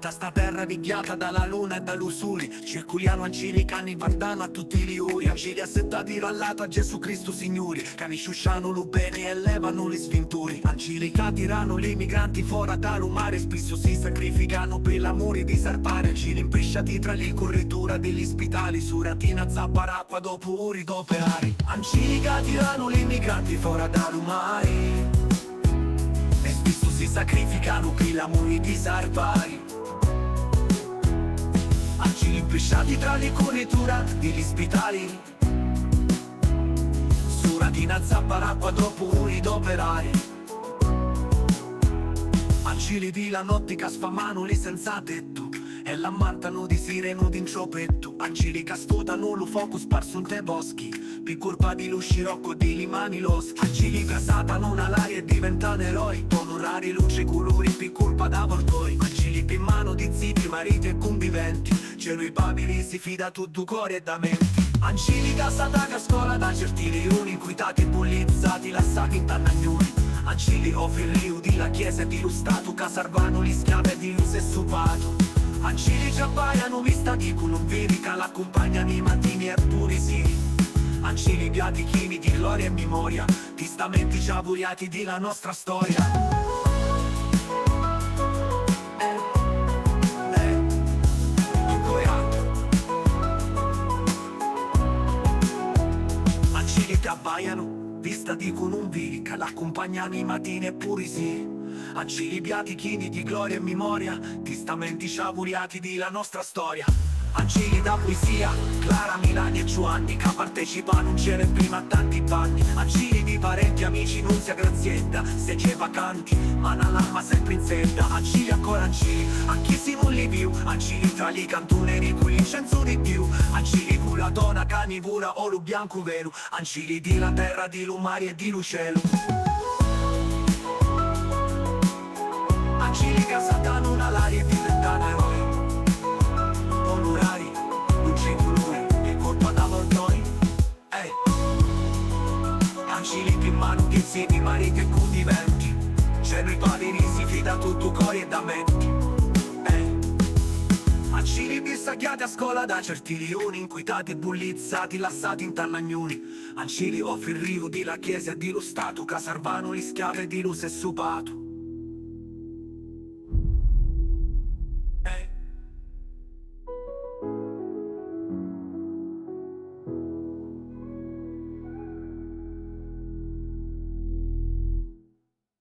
Tutta sta terra vigliata dalla luna e dall'usuri, circuliano ancili, cani vardano a tutti gli uri, ancili assettati rallato a Gesù Cristo Signori, cani sciusciano lu bene e levano li svinturi, ancili che tirano li migranti fuori dallo mare, spesso si sacrificano per l'amore di salvare, ancili imprisciati tra le corritura degli ospitali, suratina zappara acqua dopo uri d'operari, ancili che tirano li migranti fuori dallo mare, e spesso si sacrificano per l'amore di salvare. Ancili imprisciati tra le corritura degli ospitali, suratina zappara acqua dopo uri d'operari, ancili di la notte che sfamano li senza tetto e l'ammantano di sireno d'inciopetto, ancili che sfotano lo fuoco sparso in te boschi per colpa di lo scirocco di limani loschi, ancili che satano all'aria e diventano eroi onorari luce colori per colpa d'avvoltoi, ancili per mano di ziti, mariti e conviventi, c'erano i babili si fida tutto cuore e da menti, ancili che sataka a scuola da certi leoni inquietati e bullizzati lasciati in tannagnoni, ancili offri di la chiesa e di lo stato che salvano gli schiavi e di un sessupato, ancili ci abbaiano vista di cui non vedi che l'accompagnano i mattini e pure sì, ancili biadichini di gloria e memoria, testamenti già avuriati di la nostra storia. Ancili che abbaiano, vista di con un vica, l'accompagnano i mattini e pure sì, ancili biadichini di gloria e memoria, testamenti sciavuriati di la nostra storia. Ancili da poesia, Clara, Milani e Giovanni che partecipano un cielo prima a tanti panni, ancili di parenti, amici, Nunzia, Grazietta, segge vacanti, ma l'alma sempre in setta, ancili ancora ancili, a chi si molli più, ancili tra gli cantoneri cui incenso di più, ancili con la donna canivura o lo bianco vero, ancili di la terra, di lo mare e di lo cielo, ancili che saltano all'aria e diventano eroi, onorari, luce colore e colpa d'avvoltoi, ancili più in mano che siedi, mariti e conviventi, c'erano i padri si fida tutto cuore e da menti, ancili bissacchiati a scuola da certi leoni inquietati e bullizzati lasciati in tannagnoni, ancili offri il rio di la chiesa e di lo stato che salvano gli schiavi e di lo sessupato,